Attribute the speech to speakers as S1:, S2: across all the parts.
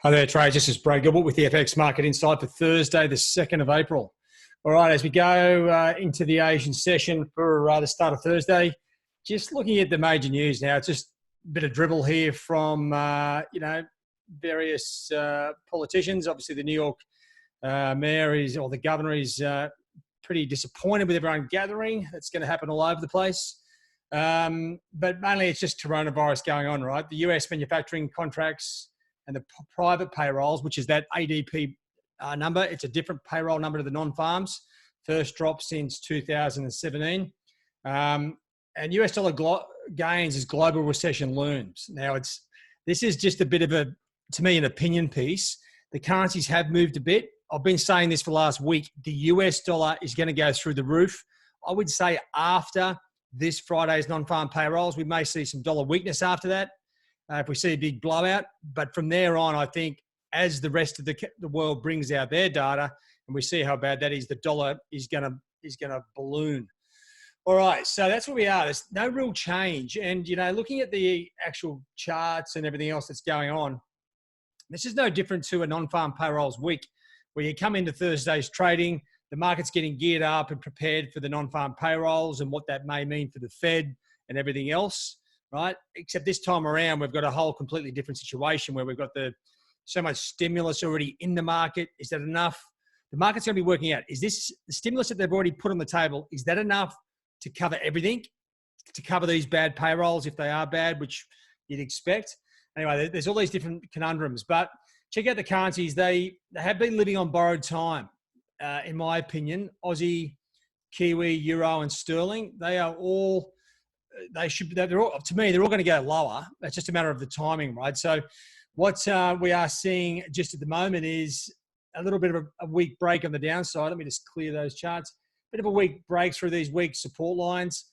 S1: Hi there, trades. This is Brad Gilbert with the FX Market Insight for Thursday, the 2nd of April. All right, as we go into the Asian session for the start of Thursday, just looking at the major news now, it's just a bit of dribble here from, various politicians. Obviously, the New York the governor is pretty disappointed with everyone gathering. That's going to happen all over the place. But mainly it's just coronavirus going on, right? The US manufacturing contracts and the private payrolls, which is that ADP number. It's a different payroll number to the non-farms. First drop since 2017. And US dollar gains as global recession looms. Now, this is just a bit of to me, an opinion piece. The currencies have moved a bit. I've been saying this for the last week. The US dollar is going to go through the roof. I would say after this Friday's non-farm payrolls, we may see some dollar weakness after that. If we see a big blowout. But from there on, I think as the rest of the world brings out their data and we see how bad that is, the dollar is going to balloon. All right, so that's where we are. There's no real change. And, looking at the actual charts and everything else that's going on, this is no different to a non-farm payrolls week where you come into Thursday's trading, the market's getting geared up and prepared for the non-farm payrolls and what that may mean for the Fed and everything else. Right? Except this time around, we've got a whole completely different situation where we've got so much stimulus already in the market. Is that enough? The market's going to be working out. Is this the stimulus that they've already put on the table? Is that enough to cover everything, to cover these bad payrolls if they are bad, which you'd expect? Anyway, there's all these different conundrums. But check out the currencies. They have been living on borrowed time, in my opinion. Aussie, Kiwi, Euro, and Sterling. They're all to me, they're all going to go lower. It's just a matter of the timing, right? So what we are seeing just at the moment is a little bit of a weak break on the downside. Let me just clear those charts. Bit of a weak break through these weak support lines.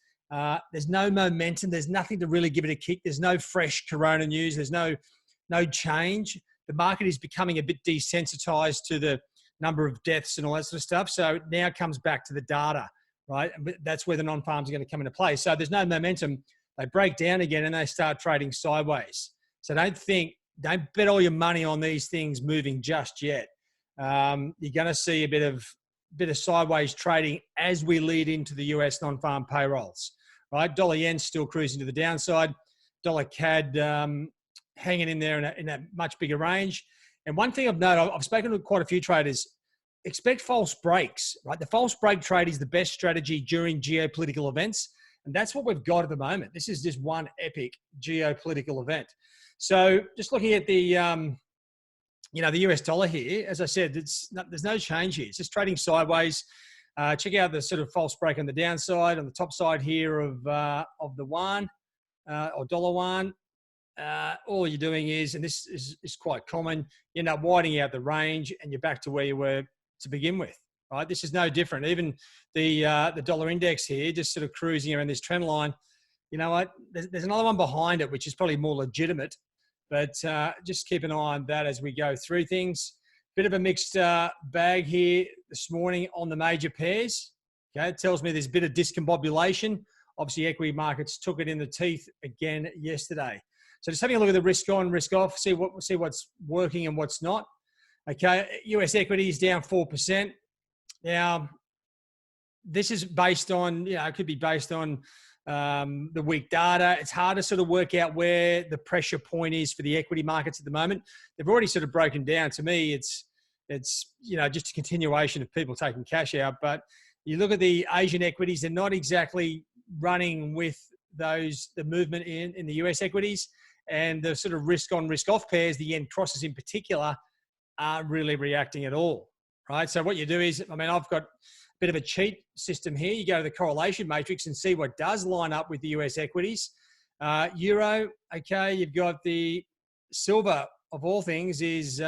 S1: There's no momentum. There's nothing to really give it a kick. There's no fresh corona news. There's no change. The market is becoming a bit desensitized to the number of deaths and all that sort of stuff. So it now comes back to the data. Right, that's where the non-farms are going to come into play. So there's no momentum. They break down again and they start trading sideways. So don't bet all your money on these things moving just yet. You're going to see a bit of sideways trading as we lead into the US non-farm payrolls. Right, dollar yen still cruising to the downside. Dollar CAD hanging in there in a much bigger range. And one thing I've noted, I've spoken to quite a few traders. Expect false breaks, right? The false break trade is the best strategy during geopolitical events. And that's what we've got at the moment. This is just one epic geopolitical event. So just looking at the US dollar here, as I said, there's no change here. It's just trading sideways. Check out the sort of false break on the downside, on the top side here of the yuan or dollar yuan. All you're doing is, and this is quite common, you end up widening out the range and you're back to where you were to begin with, right? This is no different. Even the dollar index here, just sort of cruising around this trend line. You know what? There's another one behind it, which is probably more legitimate, but just keep an eye on that as we go through things. Bit of a mixed bag here this morning on the major pairs. Okay, it tells me there's a bit of discombobulation. Obviously, equity markets took it in the teeth again yesterday. So just having a look at the risk on, risk off, see what's working and what's not. Okay, US equities down 4%. Now, this is based on, it could be based on the weak data. It's hard to sort of work out where the pressure point is for the equity markets at the moment. They've already sort of broken down. To me, it's just a continuation of people taking cash out. But you look at the Asian equities, they're not exactly running with the movement in the US equities. And the sort of risk on, risk off pairs, the yen crosses in particular, aren't really reacting at all, right? So what you do is, I've got a bit of a cheat system here. You go to the correlation matrix and see what does line up with the US equities. Euro, okay, you've got the silver, of all things, is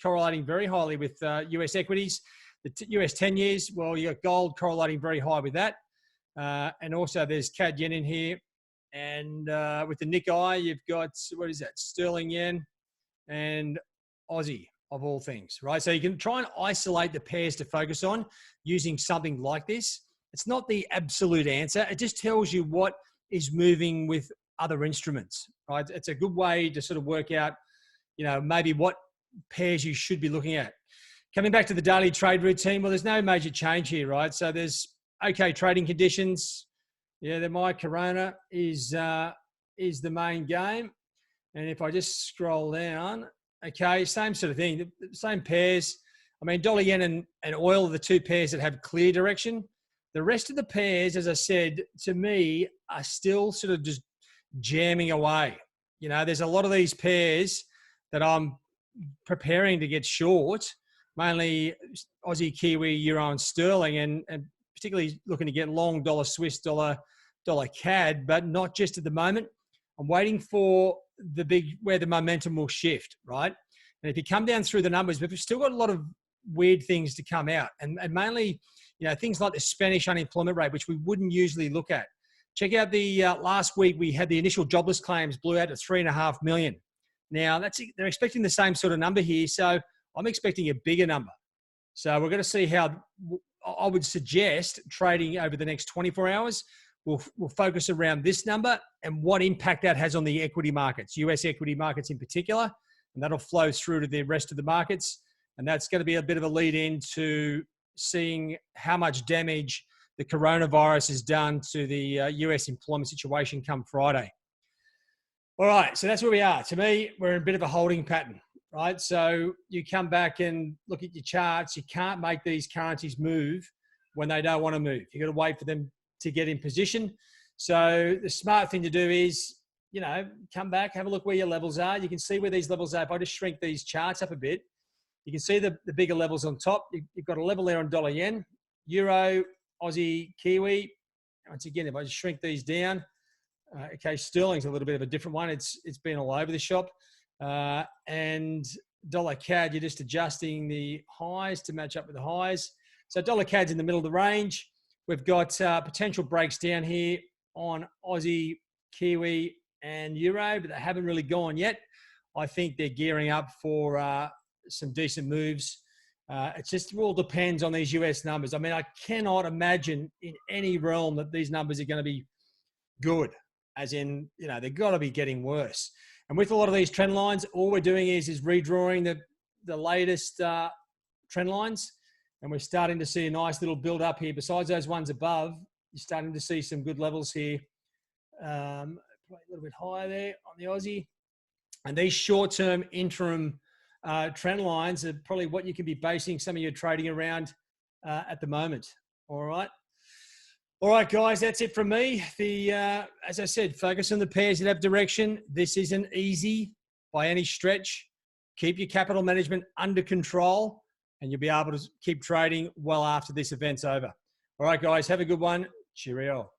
S1: correlating very highly with US equities. The US 10 years, well, you got gold correlating very high with that. And also there's CAD yen in here. And with the Nikkei, you've got, what is that? Sterling yen and Aussie, of all things, right? So you can try and isolate the pairs to focus on using something like this. It's not the absolute answer. It just tells you what is moving with other instruments, right? It's a good way to sort of work out, maybe what pairs you should be looking at. Coming back to the daily trade routine, well, there's no major change here, right? So there's okay trading conditions. Yeah, my Corona is the main game. And if I just scroll down, okay, same sort of thing, the same pairs. I mean, dollar yen and oil are the two pairs that have clear direction. The rest of the pairs, as I said, to me, are still sort of just jamming away. There's a lot of these pairs that I'm preparing to get short, mainly Aussie, Kiwi, Euro and Sterling, and particularly looking to get long dollar Swiss, dollar CAD, but not just at the moment. I'm waiting for where the momentum will shift, right? And if you come down through the numbers, we've still got a lot of weird things to come out, and mainly, things like the Spanish unemployment rate, which we wouldn't usually look at. Check out the last week we had the initial jobless claims blew out to 3.5 million. Now they're expecting the same sort of number here, so I'm expecting a bigger number. So we're going to see how. I would suggest trading over the next 24 hours. We'll focus around this number and what impact that has on the equity markets, US equity markets in particular, and that'll flow through to the rest of the markets. And that's going to be a bit of a lead in to seeing how much damage the coronavirus has done to the US employment situation come Friday. All right, so that's where we are. To me, we're in a bit of a holding pattern, right? So you come back and look at your charts. You can't make these currencies move when they don't want to move. You've got to wait for them to get in position. So the smart thing to do is, come back, have a look where your levels are. You can see where these levels are. If I just shrink these charts up a bit, you can see the bigger levels on top. You've got a level there on dollar yen, Euro, Aussie, Kiwi. Once again, if I just shrink these down, okay, sterling's a little bit of a different one. It's been all over the shop. And dollar CAD, you're just adjusting the highs to match up with the highs. So dollar CAD's in the middle of the range. We've got potential breaks down here on Aussie, Kiwi, and Euro, but they haven't really gone yet. I think they're gearing up for some decent moves. It just all depends on these US numbers. I mean, I cannot imagine in any realm that these numbers are going to be good, as in, they've got to be getting worse. And with a lot of these trend lines, all we're doing is redrawing the latest trend lines. And we're starting to see a nice little build up here. Besides those ones above, you're starting to see some good levels here. Probably a little bit higher there on the Aussie. And these short-term interim trend lines are probably what you can be basing some of your trading around at the moment. All right. All right, guys, that's it from me. As I said, focus on the pairs that have direction. This isn't easy by any stretch. Keep your capital management under control, and you'll be able to keep trading well after this event's over. All right, guys, have a good one. Cheerio.